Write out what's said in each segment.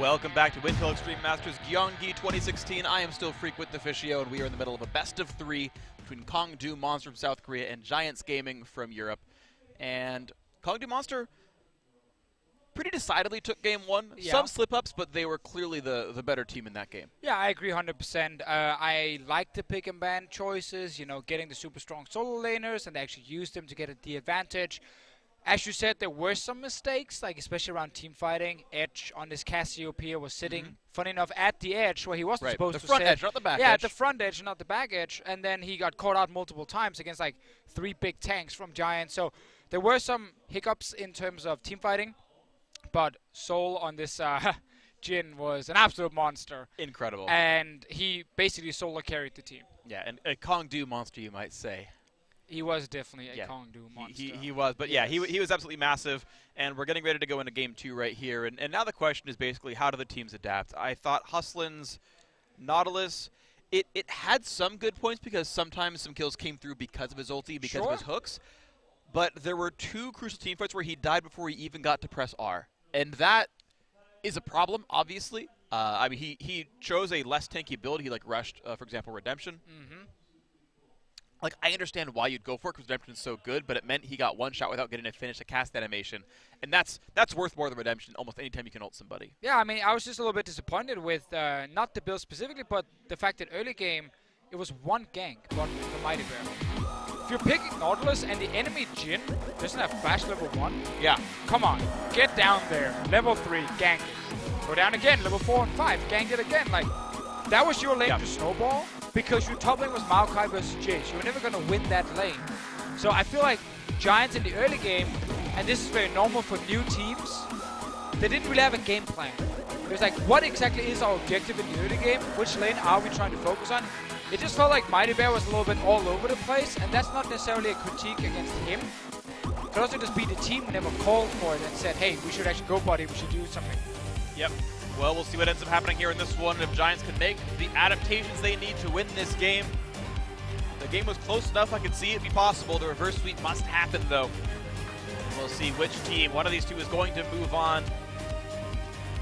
Welcome back to Windhill Extreme Masters Gyeonggi 2016. I am still Freak with the Fishio, and we are in the middle of a best of 3 between Kongdoo Monster from South Korea and Giants Gaming from Europe. And Kongdoo Monster pretty decidedly took game 1. Yeah. Some slip-ups, but they were clearly the better team in that game. Yeah, I agree 100%. I like the pick and ban choices, you know, getting the super strong solo laners, and they actually used them to get the advantage. As you said, there were some mistakes, like especially around team fighting. Edge on this Cassiopeia was sitting, funny enough, at the edge where he wasn't supposed to sit. The front edge, not the back edge. Yeah, at the front edge, not the back edge. And then he got caught out multiple times against like 3 big tanks from Giants. So there were some hiccups in terms of team fighting. But Sol on this Jin was an absolute monster. Incredible. And he basically solo carried the team. Yeah, and a Kongdoo monster, you might say. He was definitely a Kongdoo monster. He was, but yeah, he was absolutely massive, and we're getting ready to go into game 2 right here. And now the question is basically, how do the teams adapt? I thought Hustlin's Nautilus, it had some good points because sometimes some kills came through because of his ulti, because of his hooks. But there were 2 crucial team fights where he died before he even got to press R. And that is a problem, obviously. I mean, he chose a less tanky build. He, like, rushed, for example, Redemption. Like, I understand why you'd go for it because Redemption is so good, but it meant he got 1 shot without getting to finish a cast animation. And that's worth more than Redemption almost any time you can ult somebody. Yeah, I mean, I was just a little bit disappointed with not the build specifically, but the fact that early game, it was 1 gank from Mighty Bear. If you're picking Nautilus and the enemy Jin doesn't have flash level 1, yeah, come on, get down there. Level 3, gank it. Go down again, level 4 and 5, gank it again. Like, that was your lane to snowball. Because your top lane was Maokai versus Jace. You were never going to win that lane. So I feel like Giants in the early game, and this is very normal for new teams, they didn't really have a game plan. It was like, what exactly is our objective in the early game? Which lane are we trying to focus on? It just felt like Mighty Bear was a little bit all over the place, and that's not necessarily a critique against him. It could also just be the team never called for it and said, hey, we should actually go buddy, we should do something. Yep. Well, we'll see what ends up happening here in this one. If Giants can make the adaptations they need to win this game. The game was close enough, I could see it be possible. The reverse sweep must happen, though. We'll see which team, one of these two, is going to move on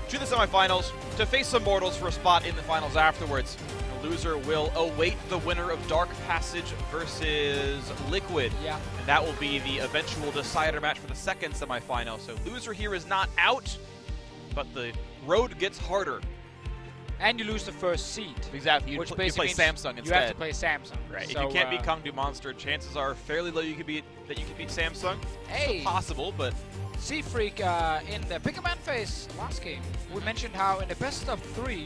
to the semifinals to face some mortals for a spot in the finals afterwards. The loser will await the winner of Dark Passage versus Liquid. Yeah. And that will be the eventual decider match for the second semifinal. So loser here is not out, but the road gets harder. And you lose the first seed. Exactly. You play Samsung instead. You have to play Samsung. Right. So, if you can't beat Kongdoo Monster, chances are fairly low you could beat Samsung. Hey. Still possible, but Sea Freak in the pick and ban phase last game, we mentioned how in the best of 3,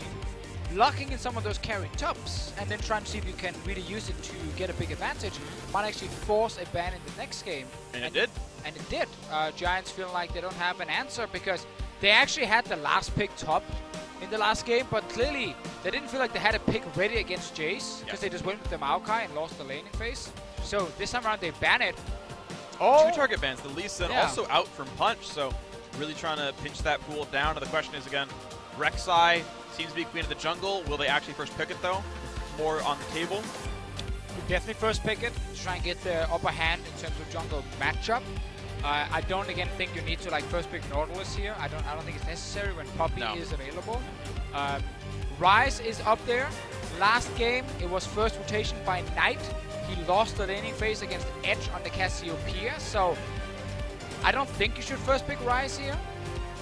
locking in some of those carry tops and then trying to see if you can really use it to get a big advantage might actually force a ban in the next game. And it did. And it did. Giants feel like they don't have an answer because they actually had the last pick top in the last game, but clearly they didn't feel like they had a pick ready against Jace because they just went with the Maokai and lost the laning phase. So this time around they ban it. 2 target bans. The Lee Sin also out from Punch, so really trying to pinch that pool down. And the question is again, Rek'Sai seems to be queen of the jungle. Will they actually first pick it though? More on the table. Definitely first pick it to try and get the upper hand in terms of jungle matchup. I don't again think you need to like first pick Nautilus here. I don't think it's necessary when Poppy is available. Ryze is up there. Last game it was first rotation by Knight. He lost the laning phase against Edge on the Cassiopeia, so I don't think you should first pick Ryze here.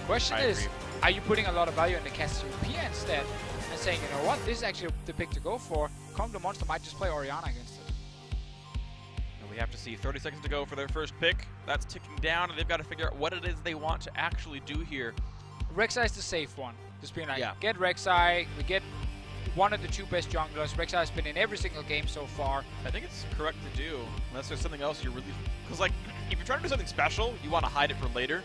Question is, are you putting a lot of value in the Cassiopeia instead and saying, you know what, this is actually the pick to go for? Kongdoo Monster might just play Orianna against it. We have to see 30 seconds to go for their first pick. That's ticking down, and they've got to figure out what it is they want to actually do here. Rek'Sai is the safe one. Just being like, get Rek'Sai, we get one of the 2 best junglers. Rek'Sai has been in every single game so far. I think it's correct to do, unless there's something else you're really... Because, like, if you're trying to do something special, you want to hide it for later.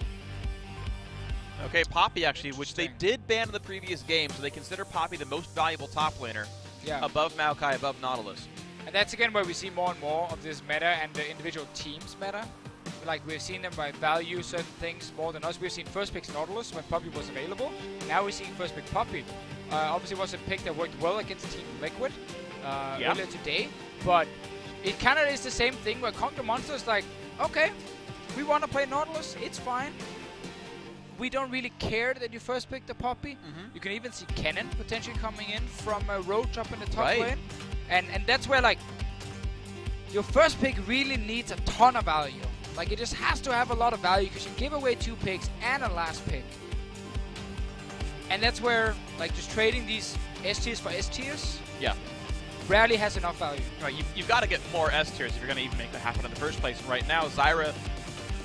Okay, Poppy, actually, which they did ban in the previous game, so they consider Poppy the most valuable top laner. Yeah. Above Maokai, above Nautilus. And that's again where we see more and more of this meta and the individual teams meta. Like we've seen them value certain things more than us. We've seen first picks Nautilus when Poppy was available. Now we're seeing first pick Poppy. Obviously it was a pick that worked well against Team Liquid earlier today. But it kind of is the same thing where Kongdoo Monster is like, okay, we want to play Nautilus, it's fine. we don't really care that you first pick the Poppy. You can even see Kennen potentially coming in from a Roach up in the top lane. And that's where, like, your first pick really needs a ton of value. Like, it just has to have a lot of value because you give away 2 picks and a last pick. And that's where, like, just trading these S tiers for S tiers rarely has enough value. Right, you've got to get more S tiers if you're going to even make that happen in the first place. And right now, Zyra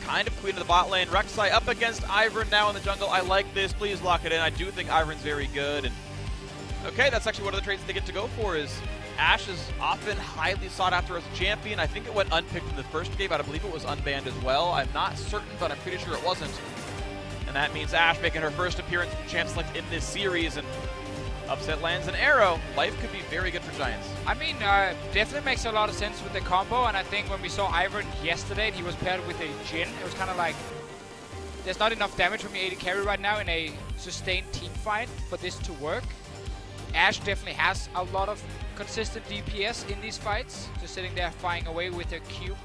kind of queen of the bot lane. Rek'Sai up against Ivern now in the jungle. I like this. Please lock it in. I do think Ivern's very good. And okay, that's actually one of the traits they get to go for is Ashe is often highly sought after as a champion. I think it went unpicked in the first game. I believe it was unbanned as well. I'm not certain, but I'm pretty sure it wasn't. And that means Ashe making her first appearance from Champ Select in this series. And upset lands an arrow. Life could be very good for Giants. I mean, definitely makes a lot of sense with the combo. And I think when we saw Ivern yesterday, and he was paired with a Jhin, it was kind of like, there's not enough damage from the AD carry right now in a sustained team fight for this to work. Ashe definitely has a lot of consistent DPS in these fights, just sitting there firing away with their Q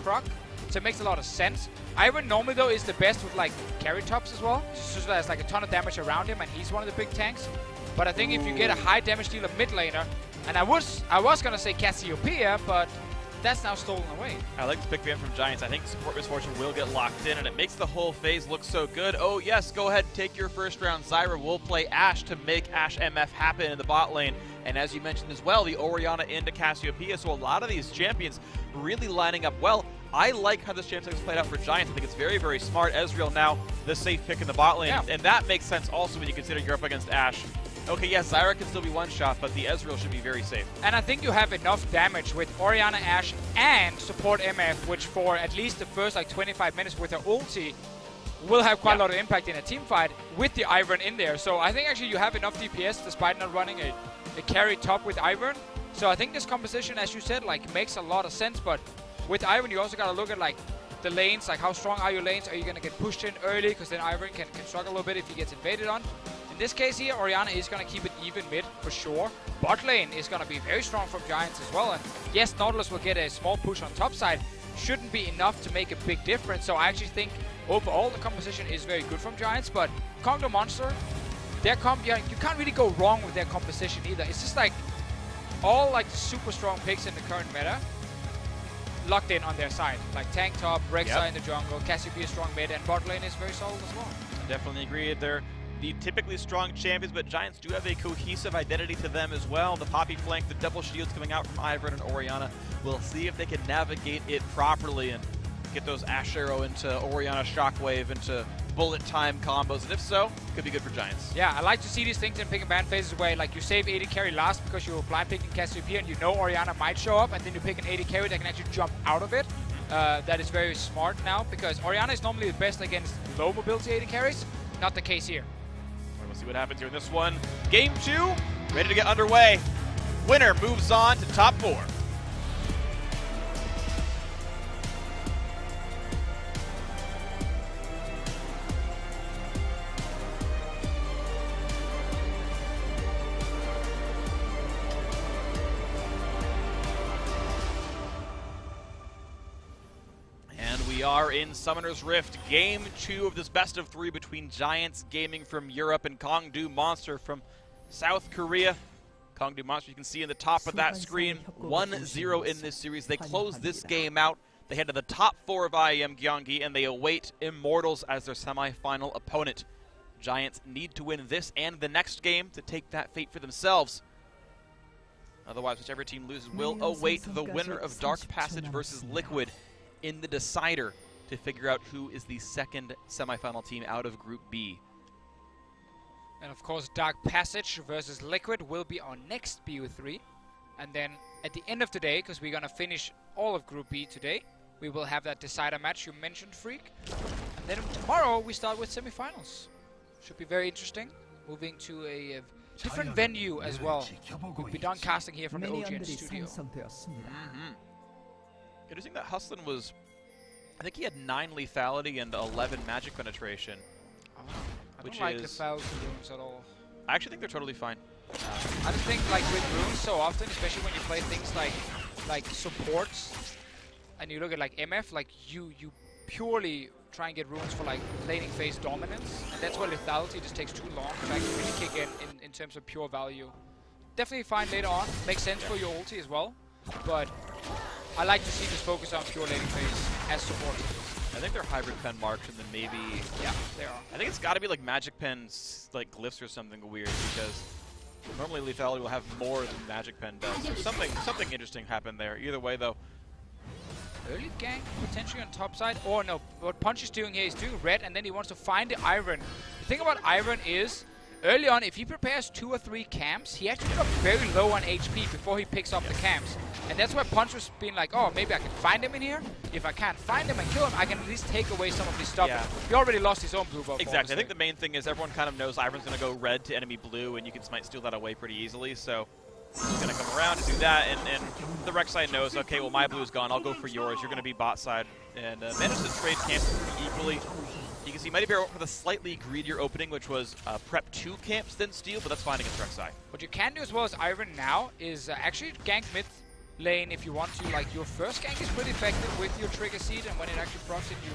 proc. So it makes a lot of sense. Ivern normally, though, is the best with, like, carry tops as well. So there's, like, a ton of damage around him, and he's one of the big tanks. But I think if you get a high damage dealer mid laner, and I was gonna say Cassiopeia, but that's now stolen away. I like this pick from Giants. I think Support Misfortune will get locked in, and it makes the whole phase look so good. Oh yes, go ahead and take your first round. Zyra will play Ashe to make Ashe MF happen in the bot lane. And as you mentioned as well, the Orianna into Cassiopeia, so a lot of these champions really lining up well. I like how this champion has played out for Giants. I think it's very, very smart. Ezreal now the safe pick in the bot lane, and that makes sense also when you consider you're up against Ashe. Okay, yes, Zyra can still be one-shot, but the Ezreal should be very safe. And I think you have enough damage with Orianna, Ashe, and support MF, which for at least the first, like, 25 minutes with her ulti will have quite a lot of impact in a team fight with the Ivern in there. So I think actually you have enough DPS despite not running a carry top with Ivern. So I think this composition, as you said, like, makes a lot of sense. But with Ivern, you also got to look at, like, the lanes, like how strong are your lanes? Are you going to get pushed in early? Because then Ivern can struggle a little bit if he gets invaded on. In this case here, Orianna is going to keep it even mid for sure. Bot lane is going to be very strong from Giants as well. And yes, Nautilus will get a small push on top side. Shouldn't be enough to make a big difference. So I actually think overall the composition is very good from Giants. But Kongdoo Monster, their you can't really go wrong with their composition either. It's just like all like super strong picks in the current meta locked in on their side. Like tank top, Rek'Sai in the jungle, Cassiopeia strong mid, and bot lane is very solid as well. Definitely agree. They're the typically strong champions, but Giants do have a cohesive identity to them as well. The Poppy flank, the double shields coming out from Ivern and Orianna. We'll see if they can navigate it properly and get those Ashe Arrow into Orianna Shockwave into bullet time combos, and if so, could be good for Giants. Yeah, I like to see these things in pick and ban phases where like you save AD carry last because you're blind picking Cassiopeia and you know Orianna might show up, and then you pick an AD carry that can actually jump out of it. That is very smart now because Orianna is normally the best against low mobility AD carries. Not the case here. We'll see what happens here in this one. Game 2, ready to get underway. Winner moves on to top 4. We are in Summoner's Rift, Game 2 of this best of 3 between Giants Gaming from Europe and Kongdoo Monster from South Korea. Kongdoo Monster, you can see in the top of that screen, 1-0 in this series. They close this game out. They head to the top 4 of IEM Gyeonggi, and they await Immortals as their semi-final opponent. Giants need to win this and the next game to take that fate for themselves. Otherwise, whichever team loses will await the winner of Dark Passage versus Liquid in the decider to figure out who is the second semifinal team out of Group B. And of course, Dark Passage versus Liquid will be our next BO3. And then at the end of the day, because we're going to finish all of Group B today, we will have that decider match you mentioned, Freak. And then tomorrow we start with semifinals. Should be very interesting. Moving to a different venue as well. We'll be done casting here from the OGN studio. Interesting that Hustlin was, I think he had 9 lethality and 11 magic penetration. I don't like lethality runes at all. I actually think they're totally fine. I just think like with runes so often, especially when you play things like supports, and you look at like MF, like you purely try and get runes for like laning phase dominance, and that's where lethality just takes too long to actually really kick in terms of pure value. Definitely fine later on, makes sense for your ulti as well, but I like to see this focus on pure laning phase as support. I think they're hybrid pen marked, and then maybe... Yeah, they are. I think it's got to be like magic pens, like glyphs or something weird, because normally lethality will have more than magic pen does. So something interesting happened there. Either way, though. Early gank potentially on top side. Or no, what Punch is doing here, he's doing red, and then he wants to find the Iron. The thing about Iron is, early on, if he prepares 2 or 3 camps, he actually got very low on HP before he picks up the camps. And that's where Punch was being like, oh, maybe I can find him in here. If I can't find him and kill him, I can at least take away some of this stuff. Yeah. He already lost his own blue buff. Exactly. Honestly. I think the main thing is everyone kind of knows Iron's going to go red to enemy blue, and you can smite steal that away pretty easily. So he's going to come around and do that, and the Rex side knows, okay, well, my blue's gone. I'll go for yours. You're going to be bot side. And managed to trade camps pretty equally. You can see Mighty Bear went for the slightly greedier opening, which was prep 2 camps, then steal, but that's fine against Rek'Sai. What you can do as well as Iron now is actually gank mid lane if you want to. Like, your first gank is pretty effective with your trigger seed, and when it actually procs it, you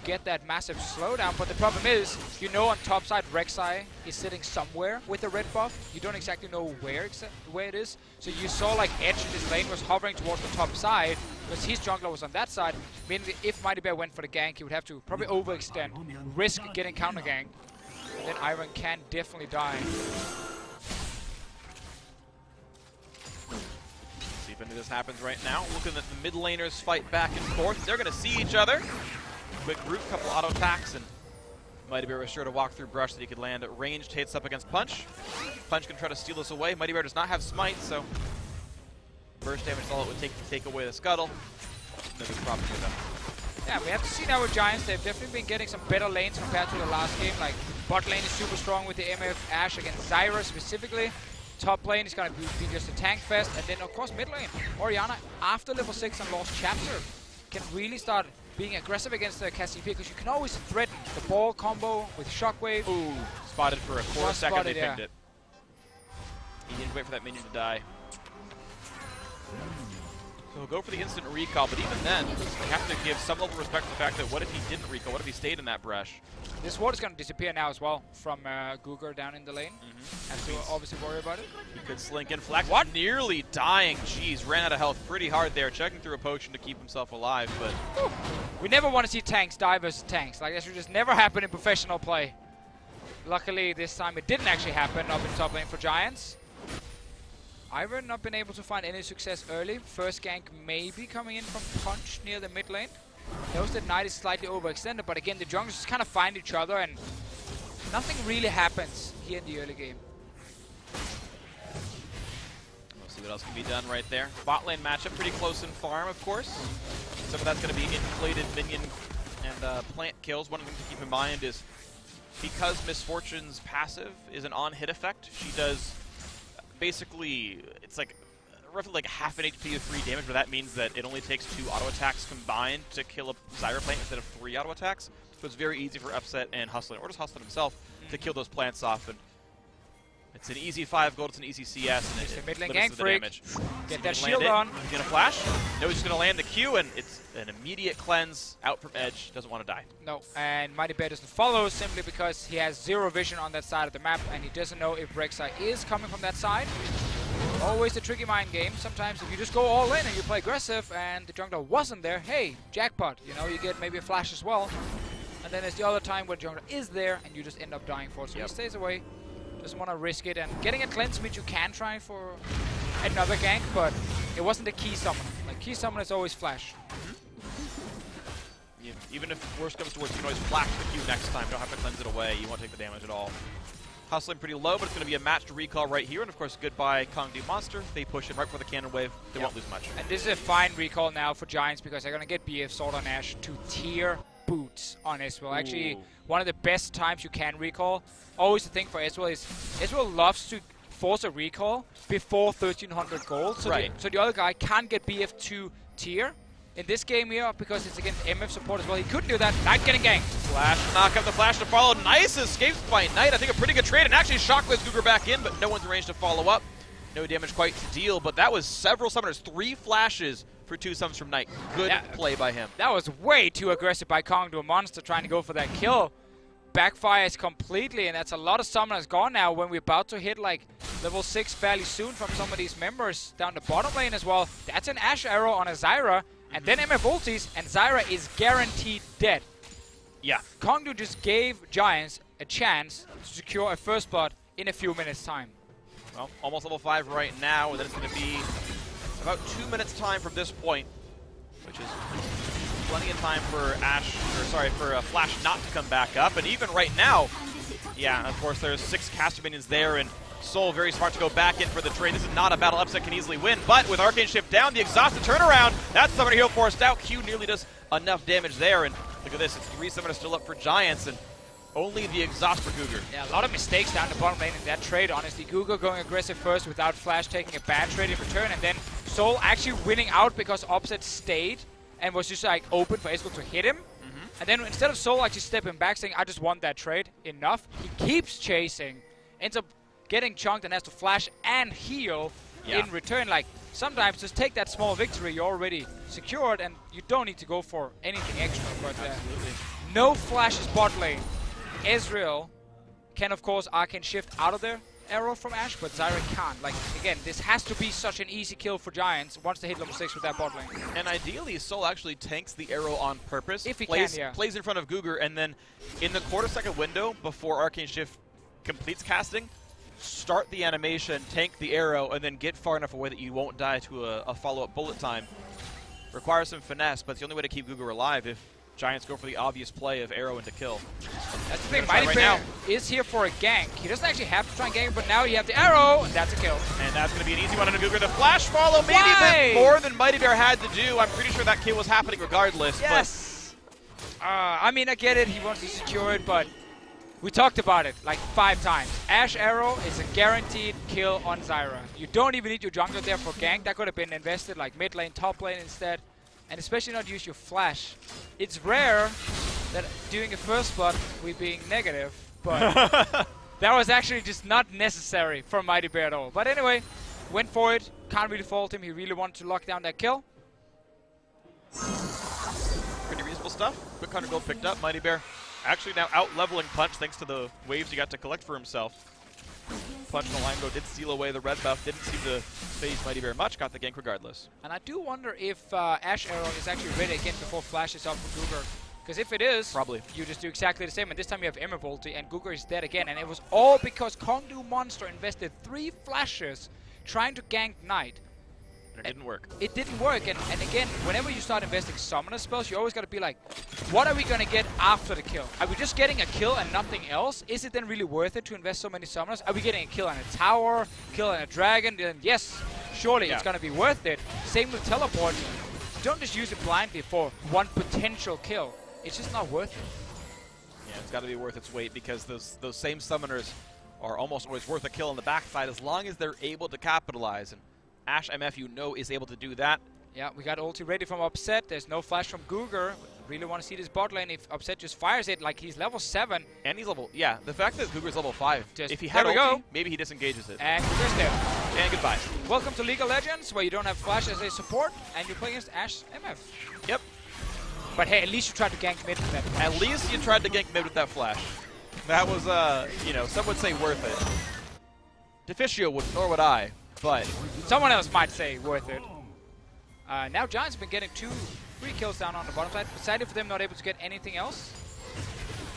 get that massive slowdown. But the problem is, you know on top side Rek'Sai is sitting somewhere with a red buff. You don't exactly know where it is. So you saw like Edge in this lane was hovering towards the top side, because his jungler was on that side, meaning that if Mighty Bear went for the gank, he would have to probably overextend, risk getting counter ganked. Then Iron can definitely die. See if any of this happens right now. Looking at the mid laners fight back and forth. They're going to see each other. Quick group, couple auto attacks, and Mighty Bear was sure to walk through brush that he could land at ranged hits up against Punch. Punch can try to steal this away. Mighty Bear does not have smite, so burst damage is all it would take to take away the scuttle. No good problem with them. Yeah, we have to see now with Giants, they've definitely been getting some better lanes compared to the last game. Like, bot lane is super strong with the MF Ashe against Zyra specifically. Top lane is going to be just a tank fest. And then, of course, mid lane, Orianna, after level 6 and Lost Chapter, can really start being aggressive against the Cassiopeia, because you can always threaten the ball combo with Shockwave. Ooh, spotted for a core second, spotted, they pinged it. He didn't wait for that minion to die. So he'll go for the instant recall, but even then, they have to give some level of respect to the fact that what if he didn't recall? What if he stayed in that brush? This ward is going to disappear now as well from Gugur down in the lane. Have to obviously worry about it. He could slink in. Flax what? Nearly dying. Jeez, ran out of health pretty hard there, checking through a potion to keep himself alive, but... Whew. We never want to see tanks die versus tanks. Like, that should just never happen in professional play. Luckily, this time it didn't actually happen up in top lane for Giants. Iron not been able to find any success early. First gank maybe coming in from Punch near the mid lane. Knows that Knight is slightly overextended, but again, the junglers just kind of find each other and nothing really happens here in the early game. We'll see what else can be done right there. Bot lane matchup pretty close in farm, of course. Some of that's going to be inflated minion and plant kills. One thing to keep in mind is because Miss Fortune's passive is an on-hit effect, she does basically, it's like roughly like half an HP of 3 damage, but that means that it only takes 2 auto attacks combined to kill a Zyra plant instead of 3 auto attacks. So it's very easy for Upset and Hustlin, or just Hustlin himself, to kill those plants off. And it's an easy 5 gold, it's an easy CS, and it mid lane limits gank the freak. damage. Get that shield on. He's gonna flash. No, he's just gonna land the Q, and it's an immediate cleanse out from Edge. Doesn't want to die. No, and Mighty Bear doesn't follow simply because he has 0 vision on that side of the map, and he doesn't know if Rek'Sai is coming from that side. Always the tricky mind game. Sometimes if you just go all in and you play aggressive and the jungler wasn't there, hey, jackpot. You know, you get maybe a flash as well. And then there's the other time where the jungler is there and you just end up dying for it. So he stays away, doesn't want to risk it. And getting a cleanse means you can try for another gank, but it wasn't a key summon. Like, key summon is always flash. Yeah, even if worst comes to worst, you can always flash the Q next time. You don't have to cleanse it away. You won't take the damage at all. Hustling pretty low, but it's going to be a matched recall right here. And of course, goodbye Kongdoo Monster. They push it right for the cannon wave. They won't lose much. And this is a fine recall now for Giants because they're going to get BF Sword on Ashe to tier boots on Ezreal. Actually, one of the best times you can recall. Always the thing for Ezreal is Ezreal loves to force a recall before 1300 gold. So, so the other guy can't get BF to tier. In this game here, because it's against MF support as well, he couldn't do that. Knight getting ganked. Flash, knock up the flash to follow. Nice escapes by Knight. I think a pretty good trade, and actually Shockwave's Gugur back in, but no one's arranged to follow up. No damage quite to deal, but that was several summoners. 3 flashes for 2 sums from Knight. Good play by him. That was way too aggressive by Kongdoo. Monster trying to go for that kill. Backfires completely, and that's a lot of summoners gone now when we're about to hit like level 6 fairly soon from some of these members down the bottom lane as well. That's an Ashe arrow on a Zyra, and then MF ultis, and Zyra is guaranteed dead. Yeah. Kongdoo just gave Giants a chance to secure a first blood in a few minutes' time. Well, almost level 5 right now, and then it's going to be about 2 minutes time from this point, which is plenty of time for for Flash not to come back up. And even right now, yeah, of course, there's 6 caster minions there, and Soul very smart to go back in for the trade. This is not a battle Upset can easily win, but with Arcane Shift down, the exhausted turnaround, that Summoner Heal forced out. Q nearly does enough damage there, and look at this, it's 3 summoners still up for Giants, and only the exhaust for Gugur. Yeah, a lot of mistakes down the bottom lane in that trade, honestly. Gugur going aggressive first without Flash taking a bad trade in return, and then Soul actually winning out because Upset stayed and was just like open for Esco to hit him. And then instead of Soul actually stepping back saying, I just won that trade, enough, he keeps chasing, ends up getting chunked and has to flash and heal in return. Like, sometimes just take that small victory you already secured and you don't need to go for anything extra. But no flashes bot lane. Ezreal can, of course, Arcane Shift out of their arrow from Ashe, but Zyra can't. Like, again, this has to be such an easy kill for Giants once they hit level 6 with that bot lane. And ideally, Soul actually tanks the arrow on purpose. If he plays, can, plays in front of Gugur, and then in the quarter-second window before Arcane Shift completes casting, start the animation, tank the arrow, and then get far enough away that you won't die to a follow-up bullet time. Requires some finesse, but it's the only way to keep Gugur alive if Giants go for the obvious play of arrow into kill. That's the thing, Mighty Bear is here for a gank. He doesn't actually have to try and gank, but now you have the arrow, and that's a kill. And that's going to be an easy one on Gugur. The flash follow, maybe a bit more than Mighty Bear had to do. I'm pretty sure that kill was happening regardless. Yes! I mean, I get it, he wants to secure it, but we talked about it like 5 times. Ashe arrow is a guaranteed kill on Zyra. You don't even need your jungler there for gank. That could have been invested like mid lane, top lane instead. And especially not use your flash. It's rare that doing a first blood we're being negative, but that was actually just not necessary for Mighty Bear at all. But anyway, went for it. Can't really fault him. He really wanted to lock down that kill. Pretty reasonable stuff. Quick 100 gold picked up. Mighty Bear actually now out-leveling Punch thanks to the waves he got to collect for himself. Punch and Alango did steal away the red buff, didn't seem to phase Mighty Bear much, got the gank regardless. And I do wonder if Ashe arrow is actually ready again before Flash is up for Gugur. Because if it is, probably you just do exactly the same, and this time you have Emma ulti, and Gugur is dead again. And it was all because Kongdoo Monster invested 3 flashes trying to gank Knight. It didn't work. It didn't work, and again, whenever you start investing summoner spells, you always got to be like, what are we going to get after the kill? Are we just getting a kill and nothing else? Is it then really worth it to invest so many summoners? Are we getting a kill on a tower, kill on a dragon? Then yes, surely it's going to be worth it. Same with teleport. Don't just use it blindly for one potential kill. It's just not worth it. Yeah, it's got to be worth its weight because those same summoners are almost always worth a kill on the backside as long as they're able to capitalize. And Ashe MF, you know, is able to do that. Yeah, we got ulti ready from Upset. There's no flash from Gugur. Really want to see this bot lane. If Upset just fires it, like he's level 7. And he's level, yeah, the fact that Gugur's level 5, just, if he had ulti, maybe he disengages it. And Gugur's there. And goodbye. Welcome to League of Legends, where you don't have flash as a support, and you're playing against Ashe MF. Yep. But hey, at least you tried to gank mid with that flash. At least you tried to gank mid with that flash. That was, you know, some would say worth it. Deficio would, nor would I. But someone else might say worth it. Now Giants have been getting 3 kills down on the bottom side. Decided for them not able to get anything else.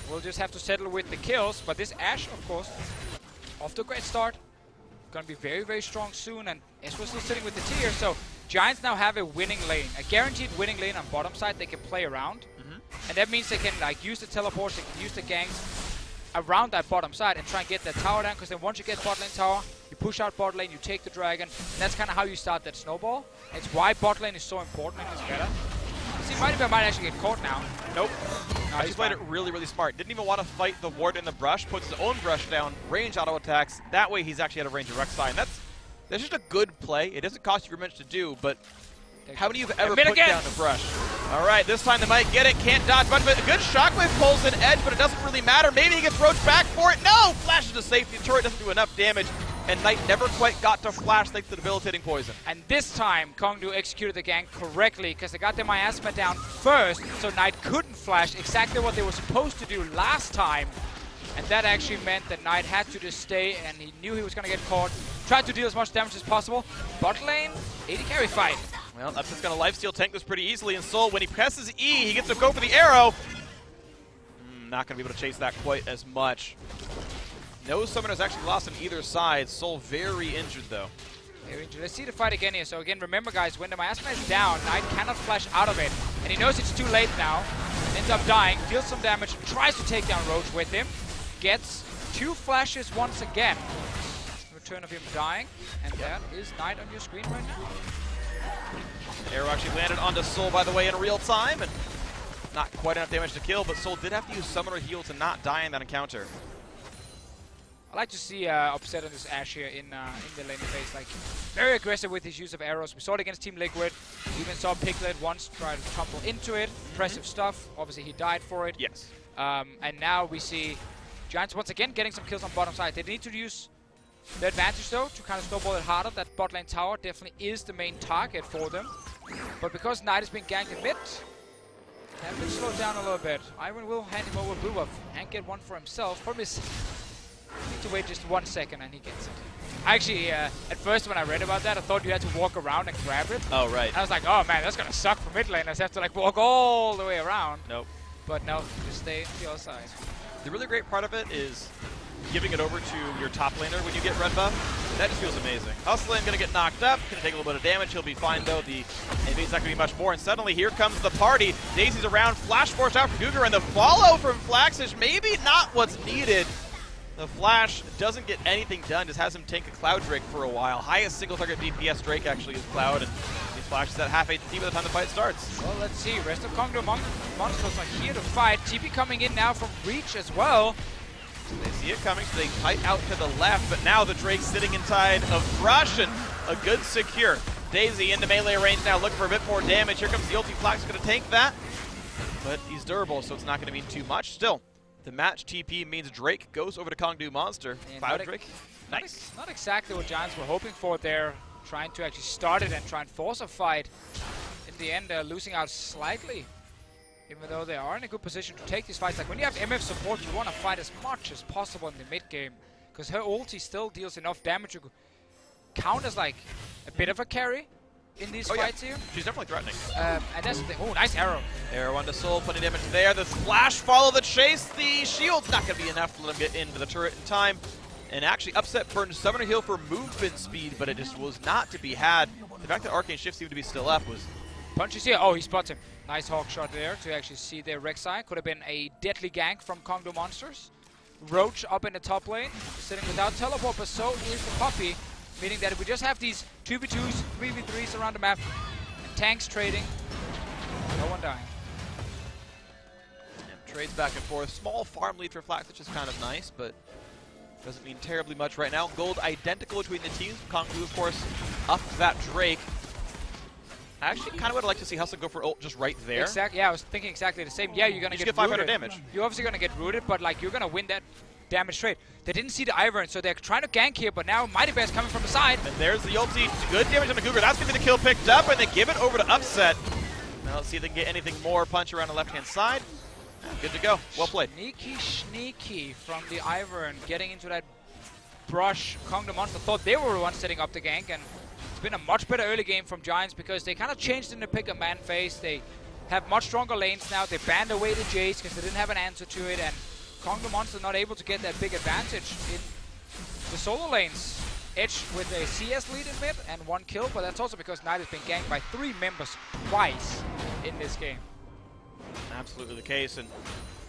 We'll just have to settle with the kills. But this Ashe, of course, off to a great start. Gonna be very, very strong soon. And Eswe're still sitting with the tier. So Giants now have a winning lane. A guaranteed winning lane on bottom side they can play around. And that means they can like use the teleports, they can use the ganks around that bottom side and try and get that tower down, because then once you get bot lane tower, you push out bot lane, you take the dragon, and that's kind of how you start that snowball. It's why bot lane is so important in this meta. See, Mighty Bear might actually get caught now. Nope. No, he's played it really, really smart. Didn't even want to fight the ward in the brush, puts his own brush down, range auto attacks. That way he's actually out of range of Rek'Sai. And that's just a good play. It doesn't cost you very much to do, but how many of you have ever put down a brush? All right, this time they might get it. Can't dodge much, but a good shockwave pulls an edge, but it doesn't really matter. Maybe he gets roached back for it. No! Flashes to safety. Turret doesn't do enough damage. and Knight never quite got to flash thanks to the debilitating poison. And this time, Kongdoo executed the gank correctly because they got their miasma down first, so Knight couldn't flash, exactly what they were supposed to do last time. And that actually meant that Knight had to just stay, and he knew he was going to get caught. Tried to deal as much damage as possible. Bot lane, AD carry fight. Well, Upset's going to lifesteal tank this pretty easily, and Soul, when he presses E, he gets to go for the arrow. Not going to be able to chase that quite as much. No summoners actually lost on either side. Soul very injured, though. Very injured. Let's see the fight again here. So again, remember guys, when the miasma is down, Knight cannot flash out of it. And he knows it's too late now. Ends up dying, deals some damage, tries to take down Roach with him. Gets 2 flashes once again. Return of him dying. And that is Knight on your screen right now. The arrow actually landed onto Soul, by the way, in real time. And not quite enough damage to kill, but Soul did have to use Summoner Heal to not die in that encounter. I like to see Upset on this Ashe here in the lane phase. Like, very aggressive with his use of arrows. We saw it against Team Liquid. We even saw Piglet once try to tumble into it. Impressive stuff. Obviously, he died for it. Yes. And now we see Giants once again getting some kills on bottom side. They need to use the advantage, though, to kind of snowball it harder. That bot lane tower definitely is the main target for them. But because Knight has been ganked in mid, they have been slowed down a little bit. Iron will hand him over blue buff and get one for himself. Problem is, need to wait just 1 second and he gets it. Actually, at first when I read about that, I thought you had to walk around and grab it. Oh, right. And I was like, oh man, that's gonna suck for mid laners. Have to like walk all the way around. Nope. But no, just stay on the other side. The really great part of it is giving it over to your top laner when you get red buff. That just feels amazing. Hustling gonna get knocked up, gonna take a little bit of damage. He'll be fine though. The invade's not gonna be much more. And suddenly here comes the party. Daisy's around, flash force out for Gugar, and the follow from Flaxish, maybe not what's needed. The flash doesn't get anything done, just has him tank a Cloud Drake for a while. Highest single target DPS Drake actually is Cloud, and he flashes at half HP by the time the fight starts. Well, let's see. Rest of Kongdoo monsters are here to fight. TP coming in now from Breach as well. They see it coming, so they kite out to the left, but now the Drake's sitting inside of Thrush, and a good secure. Daisy into melee range now, looking for a bit more damage. Here comes the ulti. Flax going to tank that, but he's durable, so it's not going to mean too much. Still, the match TP means Drake goes over to Kongdoo Monster. Cloud Drake, nice. Not exactly what Giants were hoping for there, trying to actually start it and try and force a fight. In the end, losing out slightly. Even though they are in a good position to take these fights. Like when you have MF support, you want to fight as much as possible in the mid game. Because her ulti still deals enough damage to count as like a bit of a carry in these fights here. She's definitely threatening. And that's the thing. Oh, nice arrow. Arrow onto Soul, putting damage there. The flash follow the chase. The shield's not going to be enough to let him get into the turret in time. And actually, Upset burned Summoner Heal for movement speed, but it just was not to be had. The fact that Arcane Shift seemed to be still up was... Punches here. Oh, he spots him. Nice hawk shot there to actually see their Rek'Sai. Could have been a deadly gank from Kongdoo Monsters. Roach up in the top lane, sitting without teleport, but so is the Puppey. Meaning that if we just have these 2v2s, 3v3s around the map, and tanks trading, no one dying. And trades back and forth. Small farm lead for Flax, which is kind of nice, but doesn't mean terribly much right now. Gold identical between the teams. Kongdoo, of course, up that Drake. I actually kind of would like to see Hustle go for ult just right there. Exactly. Yeah, I was thinking exactly the same. Yeah, you're gonna get 500 rooted. damage. You're obviously gonna get rooted, but like you're gonna win that damage trade. They didn't see the Ivern, so they're trying to gank here, but now Mighty Bear's coming from the side. And there's the ulti. Good damage on the Cougar. That's gonna be the kill picked up, and they give it over to Upset. Now let's see if they can get anything more. Punch around the left-hand side. Good to go. Well played. Sneaky from the Ivern, getting into that brush. Kongdoo Monster thought they were the ones setting up the gank, and it's been a much better early game from Giants because they kind of changed in the pick-a-man phase. They have much stronger lanes now. They banned away the Jace because they didn't have an answer to it, and Kongdoo Monster not able to get that big advantage in the solo lanes. Edge with a CS lead in mid and 1 kill, but that's also because Knight has been ganked by 3 members twice in this game. Absolutely the case, and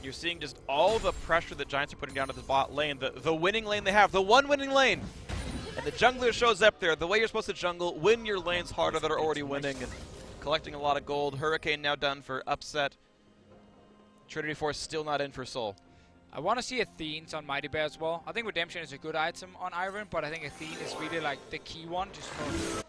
you're seeing just all the pressure that Giants are putting down to the bot lane, the winning lane they have, the one winning lane. And the jungler shows up there. The way you're supposed to jungle, win your lanes harder that are already winning, and collecting a lot of gold. Hurricane now done for Upset. Trinity Force still not in for Soul. I want to see Athenes on Mighty Bear as well. I think Redemption is a good item on Iron, but I think Athene is really like the key one, just for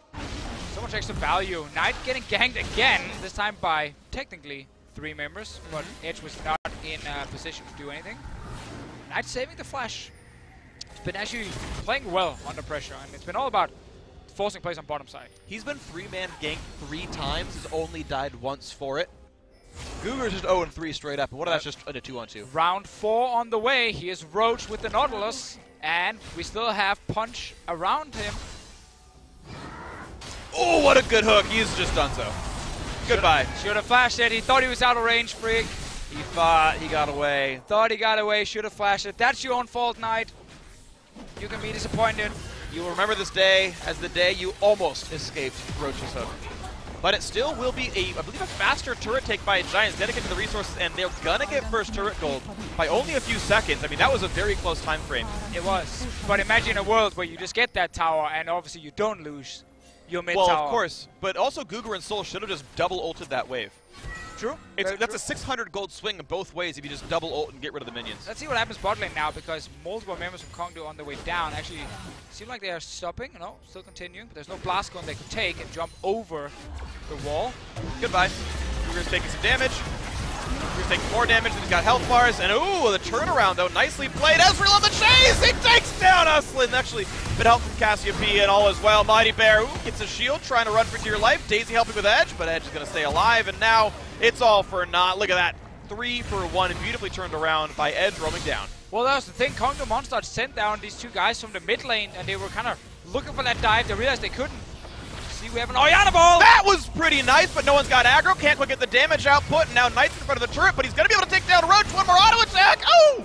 so much extra value. Knight getting ganked again, this time by technically 3 members, but Edge was not in a position to do anything. Knight saving the flash been actually playing well under pressure, and it's been all about forcing plays on bottom side. He's been 3-man ganked 3 times, has only died once for it. Guger's just 0-3 straight up, and what if that's just in a 2-on-2? Round 4 on the way. Here's Roach with the Nautilus, and we still have Punch around him. Oh, what a good hook. He's just done so. Goodbye. Should have flashed it. He thought he was out of range, Freak. He thought he got away. Thought he got away. Should have flashed it. That's your own fault, Knight. You can be disappointed. You will remember this day as the day you almost escaped Roach's hook. But it still will be, I believe, a faster turret take by Giants dedicated to the resources, and they're going to get first turret gold by only a few seconds. I mean, that was a very close time frame. It was. But imagine a world where you just get that tower, and obviously you don't lose your mid tower. Well, of course. But also, Guger and Soul should have just double ulted that wave. True. That's a 600 gold swing in both ways if you just double ult and get rid of the minions. Let's see what happens bot lane now, because multiple members from Kongdoo on the way down actually seem like they are stopping. No, still continuing, but there's no blast gun they could take and jump over the wall. Goodbye. Guger's taking some damage. Guger's taking more damage, and he's got health bars. And ooh, the turnaround though, nicely played. Ezreal on the chase! He takes down Uslin. Actually, bit help from Cassiopeia and all as well. Mighty Bear, ooh, gets a shield, trying to run for dear life. Daisy helping with Edge, but Edge is going to stay alive. And now it's all for naught. Look at that. 3 for 1, beautifully turned around by Edge roaming down. Well, that was the thing. Kongdoo Monster sent down these 2 guys from the mid lane, and they were kind of looking for that dive. They realized they couldn't. See, we have an Orianna ball! That was pretty nice, but no one's got aggro. Can't quite get the damage output, and now Knight's in front of the turret, but he's going to be able to take down Roach. One more auto attack. Oh!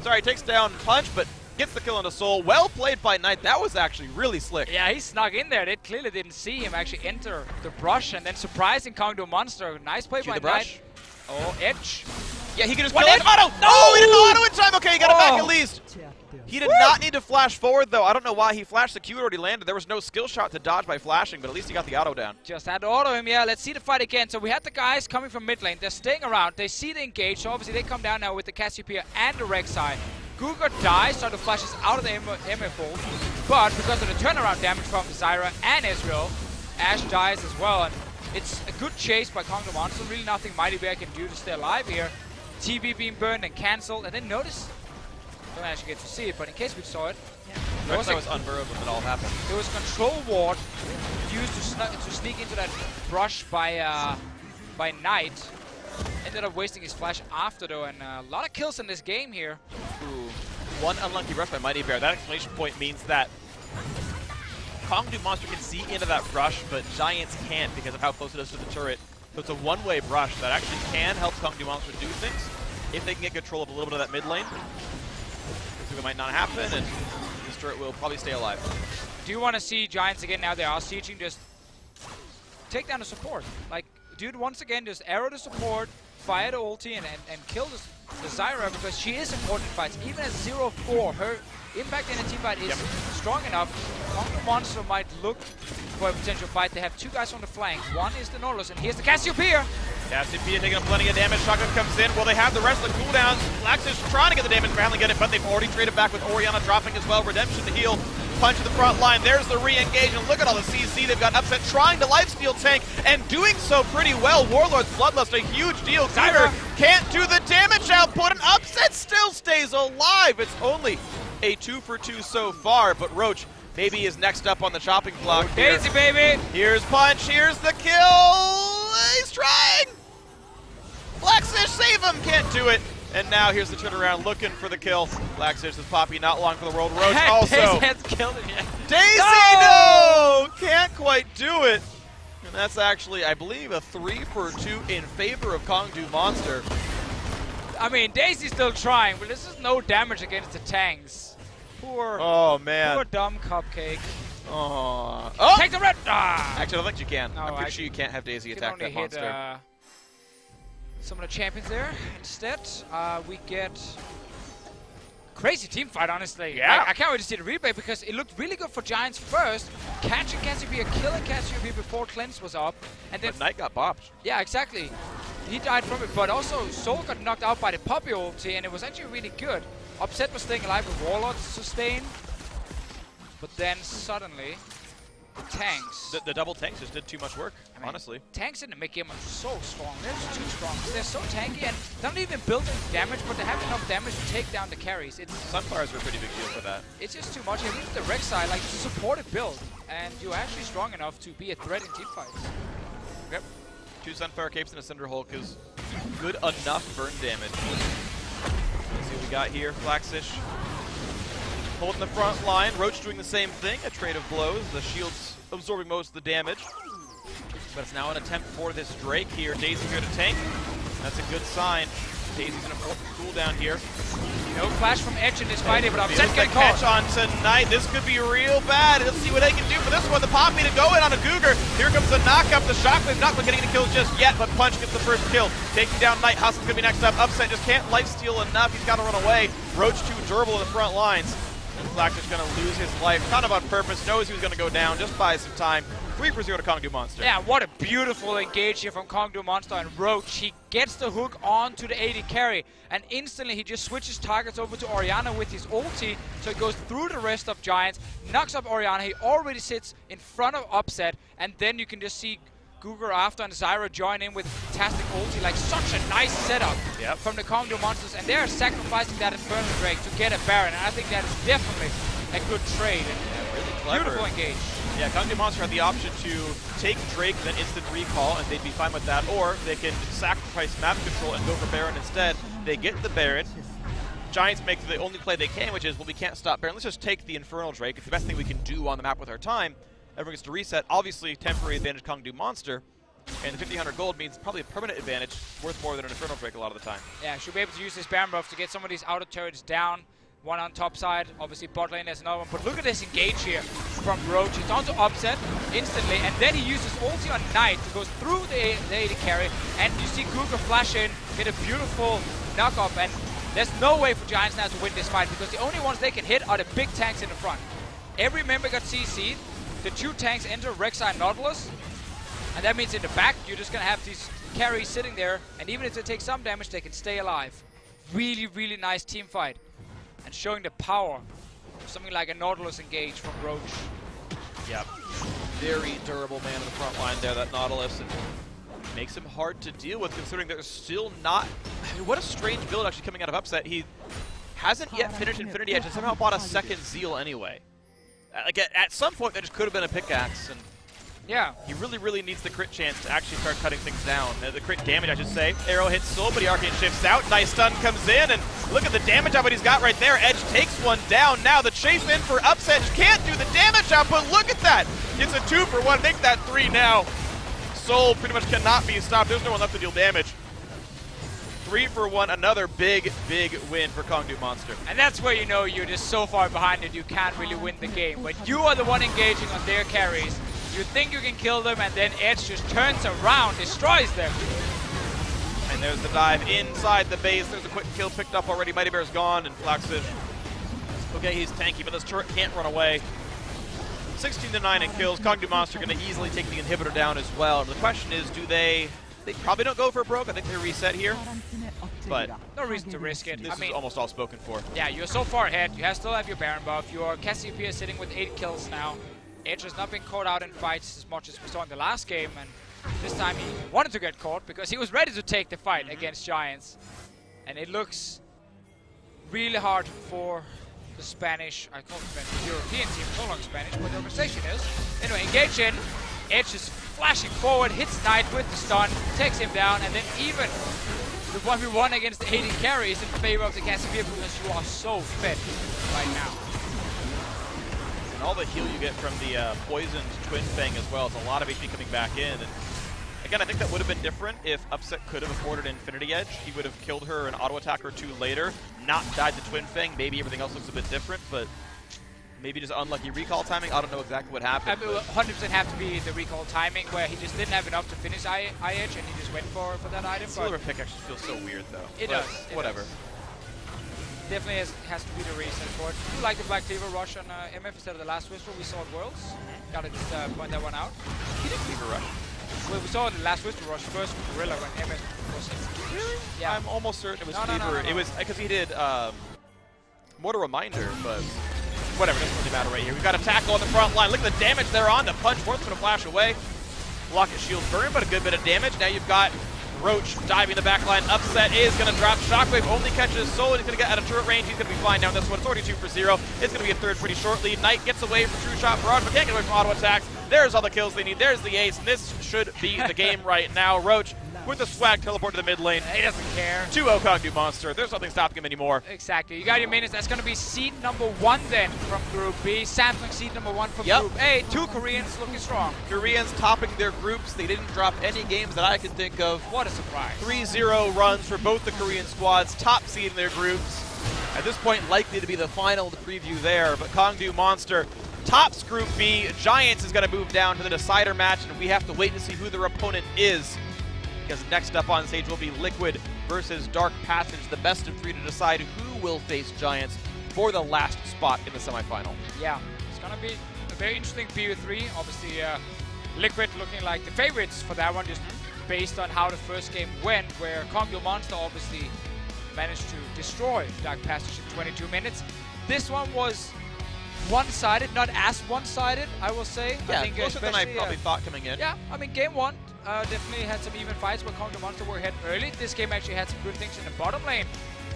Sorry, takes down Punch, but gets the kill on the Soul. Well played by Knight. That was actually really slick. Yeah, he snuck in there. They clearly didn't see him actually enter the brush, and then surprising Kongdoo Monster. Nice play by Knight. Oh, Edge. Yeah, he can just kill it. Auto! No! Oh, he didn't auto in time. Okay, he got it back at least. He did not need to flash forward, though. I don't know why he flashed. The Q already landed. There was no skill shot to dodge by flashing, but at least he got the auto down. Just had to auto him, yeah. Let's see the fight again. So we had the guys coming from mid lane. They're staying around. They see the engage, so obviously they come down now with the Cassiopeia and the Rek'Sai. Guger dies, so the flashes out of the MF, but because of the turnaround damage from Zyra and Ezreal, Ashe dies as well. And it's a good chase by Kongdoo Monster. Really nothing Mighty Bear can do to stay alive here. TV being burned and cancelled, and then notice, don't actually get to see it, but in case we saw it, That was unburrowed when it all happened. There was a control ward used to sneak into that brush by Knight. Ended up wasting his flash after though, and a lot of kills in this game here. Ooh, one unlucky rush by Mighty Bear. That exclamation point means that Kongdoo Monster can see into that brush, but Giants can't because of how close it is to the turret. So it's a one-way brush that actually can help Kongdoo Monster do things if they can get control of a little bit of that mid lane. It might not happen, and this turret will probably stay alive. Do you want to see Giants again now they are sieging? Just take down the support. Like, dude, once again, just arrow the support, fire the ulti, and kill the Zyra, because she is important in fights. Even at 0-4, her impact in a team fight is strong enough. Kongdoo Monster might look for a potential fight. They have 2 guys on the flank. One is the Nautilus, and here's the Cassiopeia. Cassiopeia taking up plenty of damage. Shotgun comes in. Will they have the rest of the cooldowns? Laxish trying to get the damage, finally get it, but they've already traded back with Orianna dropping as well. Redemption to heal. Punch to the front line. There's the re-engage, and look at all the CC they've got upset, trying to lifesteal tank, and doing so pretty well. Warlord's Bloodlust, a huge deal. Zyra can't do the damage output, and Upset still stays alive. It's only a 2 for 2 so far, but Roach maybe is next up on the chopping block. Daisy, baby! Here's Punch, here's the kill! He's trying! Laxish, save him! Can't do it. And now here's the turnaround looking for the kill. Laxish is Poppy, not long for the world. Roach also. Daisy hasn't killed him yet. Daisy, no! Can't quite do it. And that's actually, I believe, a 3 for 2 in favor of Kongdoo Monster. I mean, Daisy's still trying, but this is no damage against the tanks. Poor, poor dumb Cupcake. Oh! Take the red! Ah! Actually, I don't think you can. No, I'm pretty sure you can't have Daisy attack that monster. Hit, some of the champions there. Instead, we get crazy team fight, honestly. Yeah. I can't wait to see the replay because it looked really good for Giants first. Catching Cassiopeia, killing Cassiopeia before Cleanse was up. And then but Knight got bopped. Yeah, exactly. He died from it, but also Soul got knocked out by the Poppy ulti, and it was actually really good. Upset was staying alive with Warlord to sustain. But then suddenly, tanks. The double tanks just did too much work, I mean, honestly. Tanks in the mid-game are so strong. They're just too strong. They're so tanky and don't even build any damage, but they have enough damage to take down the carries. Sunfires are a pretty big deal for that. It's just too much. Even with the Rek'Sai, like, it's a supportive build, and you're actually strong enough to be a threat in teamfights. Yep. 2 Sunfire Capes and a Cinder Hulk is good enough burn damage. Let's see what we got here. Flaxish holding the front line. Roach doing the same thing. A trade of blows. The shield's absorbing most of the damage. But it's now an attempt for this Drake here. Daisy here to tank. That's a good sign. Daisy's in a cooldown here. No flash from Edge in this fight, but Upset getting catch caught. on tonight. This could be real bad. Let's see what they can do for this one. The Poppy to go in on a Cougar. Here comes the knock-up. The Shockwave not getting any kills just yet, but Punch gets the first kill. Taking down Knight. Hustle's going to be next up. Upset just can't lifesteal enough. He's got to run away. Roach too durable in the front lines. And Flack is going to lose his life, kind of on purpose. Knows he was going to go down. Just buys some time. 3-0 to Kongdoo Monster. Yeah, what a beautiful engage here from Kongdoo Monster and Roach. He gets the hook onto the AD carry, and instantly he just switches targets over to Orianna with his ulti, so he goes through the rest of Giants, knocks up Orianna. He already sits in front of Upset, and then you can just see Cougar after and Zyra join in with fantastic ulti. Like, such a nice setup from the Kongdoo Monsters, and they're sacrificing that Infernal Drake to get a Baron, and I think that is definitely a good trade. And really clever. Beautiful engage. Yeah, Kongdoo Monster had the option to take Drake, then instant recall, and they'd be fine with that, or they can sacrifice map control and go for Baron instead. They get the Baron. Giants make the only play they can, which is, well, we can't stop Baron. Let's just take the Infernal Drake. It's the best thing we can do on the map with our time. Everyone gets to reset. Obviously, temporary advantage Kongdoo Monster, and the 1,500 gold means probably a permanent advantage, worth more than an Infernal Drake a lot of the time. Yeah, should be able to use this Baron buff to get some of these outer turrets down. One on top side, obviously bot lane there's another one, but look at this engage here from Roach. It's on to Upset instantly, and then he uses ulti on Knight to go through the AD carry, and you see Cougar flash in, get a beautiful knock-up, and there's no way for Giants now to win this fight, because the only ones they can hit are the big tanks in the front. Every member got CC'd, the 2 tanks enter Rek'Sai and Nautilus, and that means in the back, you're just gonna have these carries sitting there, and even if they take some damage, they can stay alive. Really, really nice team fight. And showing the power of something like a Nautilus engage from Roach. Yep. Very durable man in the front line there, that Nautilus. And makes him hard to deal with, considering there's still not... I mean, what a strange build actually coming out of Upset. He hasn't yet finished Infinity Edge and somehow bought a second Zeal anyway. Like, at some point, there just could have been a pickaxe. And yeah. He really, really needs the crit chance to actually start cutting things down. The crit damage, I should say. Arrow hits Soul, but the Arcane shifts out. Nice stun comes in, and look at the damage output he's got right there. Edge takes one down. Now the chase in for Upset can't do the damage output. Look at that. Gets a 2 for 1. Make that 3 now. Soul pretty much cannot be stopped. There's no one left to deal damage. 3 for 1. Another big, big win for Kongdoo Monster. And that's where you know you're just so far behind that you can't really win the game. When you are the one engaging on their carries, you think you can kill them, and then Edge just turns around, destroys them. And there's the dive inside the base. There's a quick kill picked up already. Mighty Bear's gone, and Flaxish. Okay, he's tanky, but this turret can't run away. 16-9 in kills. Kongdoo Monster going to easily take the inhibitor down as well. And the question is, do they probably don't go for a broke. I think they reset here. But no reason to risk it. This is almost all spoken for. Yeah, you're so far ahead. You still have your Baron buff. Your Cassiopeia is sitting with 8 kills now. Edge has not been caught out in fights as much as we saw in the last game, and this time he wanted to get caught because he was ready to take the fight against Giants. And it looks really hard for the Spanish, I call it Spanish, European team, no longer Spanish, but the organization is. Anyway, engage in. Edge is flashing forward, hits Knight with the stun, takes him down, and then even the 1v1 against the AD carry is in favor of the Cassiopeia because you are so fed right now. And all the heal you get from the poisoned Twin Fang as well. It's a lot of HP coming back in. And again, I think that would have been different if Upset could have afforded Infinity Edge. He would have killed her an auto attack or two later, not died to Twin Fang. Maybe everything else looks a bit different, but maybe just unlucky recall timing. I don't know exactly what happened. It will 100% have to be the recall timing where he just didn't have enough to finish IH and he just went for that item. Silver pick actually feels so weird though. It does. Whatever. Does. Definitely has to be the reason for it. I do like the Black Cleaver rush on MF instead of the last Whisper we saw at Worlds. Gotta just point that one out. He did Cleaver rush. Well, we saw in the last Whisper rush first with Gorilla when MF was in. Really? Yeah. I'm almost certain it was Cleaver. No. It was because he did Mortal Reminder, but whatever, doesn't really matter right here. We've got a tackle on the front line. Look at the damage they're on. The punch force going to flash away. Rocket shield burn, but a good bit of damage. Now you've got Roach diving the back line. Upset is going to drop. Shockwave only catches Soul, and he's going to get out of turret range. He's going to be fine down this one. It's already 2 for 0. It's going to be a third pretty shortly. Knight gets away from True Shot Barrage, but can't get away from auto attacks. There's all the kills they need. There's the ace, and this should be the game right now. Roach with the swag teleport to the mid lane. He doesn't care. 2-0 Kongdoo Monster. There's nothing stopping him anymore. Exactly. You got your minutes. That's going to be seed number 1 then from Group B. Samsung seed number 1 from Group A. 2 Koreans looking strong. Koreans topping their groups. They didn't drop any games that I can think of. What a surprise. 3-0 runs for both the Korean squads, top seed in their groups. At this point, likely to be the final to preview there, but Kongdoo Monster tops Group B. Giants is going to move down to the decider match, and we have to wait to see who their opponent is, because next up on stage will be Liquid versus Dark Passage, the best of 3 to decide who will face Giants for the last spot in the semifinal. Yeah, it's going to be a very interesting BO3. Obviously, Liquid looking like the favorites for that one, just based on how the first game went, where Kongdoo Monster obviously managed to destroy Dark Passage in 22 minutes. This one was one-sided, not as one-sided, I will say. Yeah, I think closer than I probably thought coming in. Yeah, I mean, game 1 definitely had some even fights where Kongdoo Monster were ahead early. This game actually had some good things in the bottom lane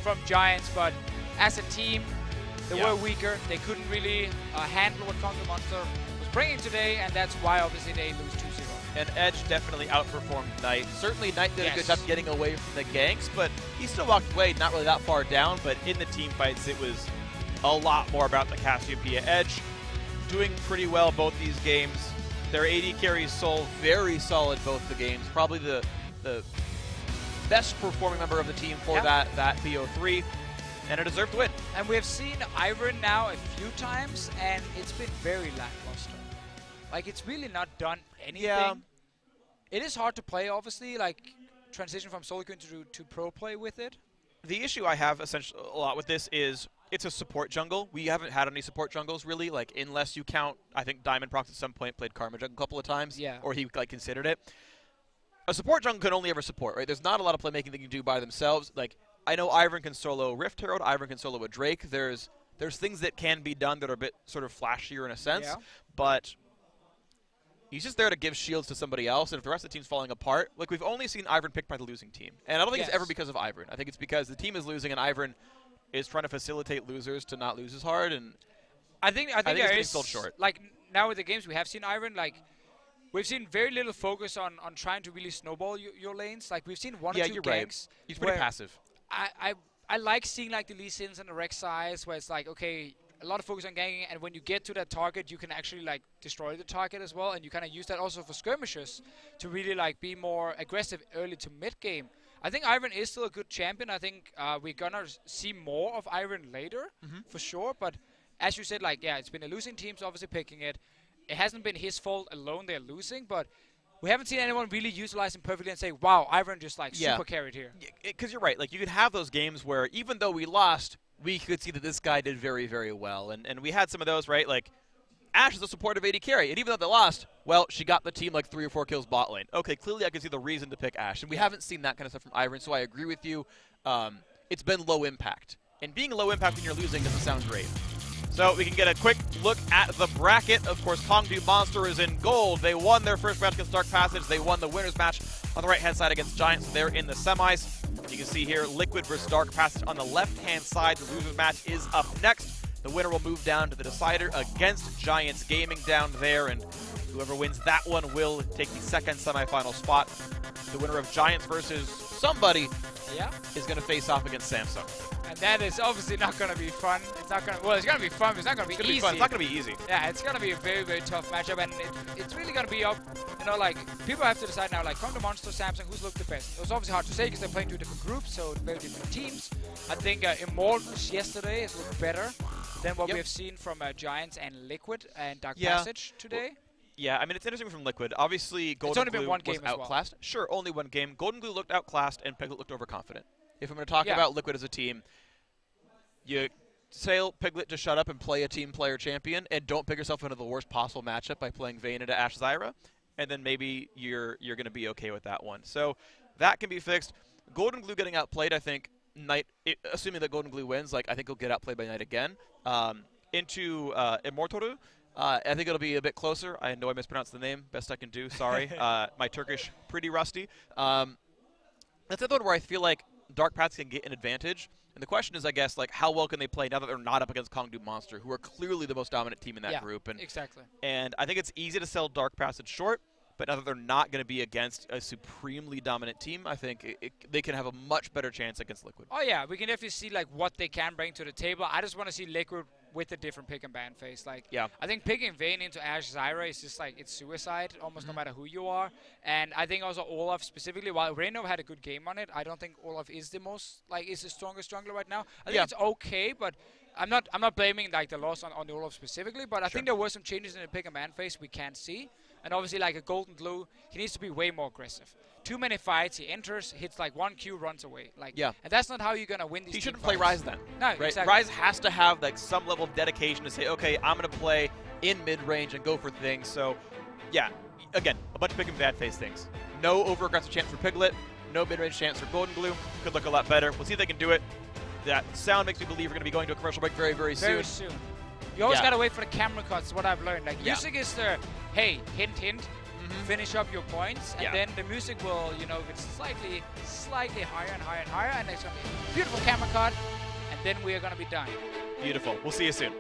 from Giants, but as a team, they were weaker. They couldn't really handle what Kongdoo Monster was bringing today, and that's why obviously they lose 2-0. And Edge definitely outperformed Knight. Certainly Knight did a good job getting away from the ganks, but he still walked away, not really that far down, but in the team fights it was a lot more about the Cassiopeia. Edge doing pretty well both these games. Their AD carries Soul very solid both the games. Probably the best performing member of the team for that BO3, and a deserved win. And we have seen Iron now a few times, and it's been very lackluster. Like, it's really not done anything. Yeah. It is hard to play, obviously, like transition from solo queue to pro play with it. The issue I have essentially a lot with this is it's a support jungle. We haven't had any support jungles really, like unless you count, I think Diamond Prox at some point played Karma Jungle a couple of times, or he like considered it. A support jungle can only ever support, right? There's not a lot of playmaking they can do by themselves. Like, I know Ivern can solo Rift Herald, Ivern can solo a Drake. There's things that can be done that are a bit sort of flashier in a sense, but he's just there to give shields to somebody else, and if the rest of the team's falling apart, like we've only seen Ivern picked by the losing team. And I don't think it's ever because of Ivern. I think it's because the team is losing and Ivern is trying to facilitate losers to not lose as hard, and I think it's getting sold short. Like, now with the games we have seen Ivern, like, we've seen very little focus on trying to really snowball your lanes. Like, we've seen one or two ganks. Right. He's pretty passive. I like seeing, like, the Lee Sins and the Rek'Sais, where it's like, okay, a lot of focus on ganking, and when you get to that target, you can actually, like, destroy the target as well, and you kind of use that also for skirmishes to really, like, be more aggressive early to mid-game. I think Ivern is still a good champion. I think we're going to see more of Ivern later, for sure. But as you said, like, yeah, it's been a losing team, so obviously picking it. It hasn't been his fault alone they're losing, but we haven't seen anyone really utilize him perfectly and say, wow, Ivern just, like, super carried here. Because you're right. Like, you could have those games where even though we lost, we could see that this guy did very, very well. And we had some of those, right? Like, Ashe is a supportive AD carry, and even though they lost, well, she got the team like 3 or 4 kills bot lane. Okay, clearly I can see the reason to pick Ashe, and we haven't seen that kind of stuff from Ivern, so I agree with you. It's been low impact, and being low impact when you're losing doesn't sound great. So we can get a quick look at the bracket. Of course, Kongdoo Monster is in gold. They won their first match against Dark Passage. They won the winner's match on the right-hand side against Giants, so they're in the semis. You can see here Liquid versus Dark Passage on the left-hand side. The loser's match is up next. The winner will move down to the decider against Giants Gaming down there, and whoever wins that one will take the second semifinal spot. The winner of Giants versus somebody is going to face off against Samsung. And that is obviously not going to be fun. It's not going to, well, it's going to be fun, but it's not going to be easy. It's not going to be easy. Yeah, it's going to be a very, very tough matchup, and it's really going to be up, you know, like, people have to decide now, like, Kongdoo Monster, Samsung, who's looked the best. It was obviously hard to say because they're playing 2 different groups, so very different teams. I think Immortals yesterday has looked better than what we have seen from Giants and Liquid and Dark Passage today. Yeah, I mean, it's interesting from Liquid. Obviously, Golden Glue was outclassed. Sure, only one game. Golden Glue looked outclassed, and Piglet looked overconfident. If I'm going to talk about Liquid as a team, you tell Piglet to shut up and play a team player champion, and don't pick yourself into the worst possible matchup by playing Vayne into Ashe Zyra, and then maybe you're going to be okay with that one. So that can be fixed. Golden Glue getting outplayed, I think, Knight, assuming that Golden Glue wins, like, I think he'll get outplayed by Knight again. into Immortoru. I think it'll be a bit closer. I know I mispronounced the name. Best I can do. Sorry. My Turkish pretty rusty. That's the one where I feel like Dark Paths can get an advantage. And the question is, I guess, like, how well can they play now that they're not up against Kongdoo Monster, who are clearly the most dominant team in that group. And exactly. And I think it's easy to sell Dark Passage short, but now that they're not going to be against a supremely dominant team, I think they can have a much better chance against Liquid. Oh yeah, we can definitely see like what they can bring to the table. I just want to see Liquid with a different pick and ban phase. Like, I think picking Vayne into Ashe Zyra is just like, it's suicide almost no matter who you are. And I think also Olaf specifically, while Reno had a good game on it, I don't think Olaf is the most, like, is the strongest jungler right now. I think it's okay, but I'm not blaming like the loss on Olaf specifically, but I think there were some changes in the pick and ban phase we can't see. And obviously, like a Golden Glue, he needs to be way more aggressive. Too many fights, he enters, hits like 1 Q, runs away. Like, and that's not how you're gonna win these. He shouldn't play Ryze then. No, right? exactly. Ryze has to have like some level of dedication to say, okay, I'm gonna play in mid range and go for things. So, yeah, again, a bunch of pick and bad phase things. No over aggressive chance for Piglet. No mid range chance for Golden Glue. Could look a lot better. We'll see if they can do it. That sound makes me believe we're gonna be going to a commercial break very, very soon. Very soon. You always gotta wait for the camera cuts. What I've learned, like music is the hey, hint, hint. Finish up your points, and then the music will, you know, if it's slightly higher and higher and higher, and it's gonna be a beautiful camera cut, and then we are gonna be done. Beautiful. We'll see you soon.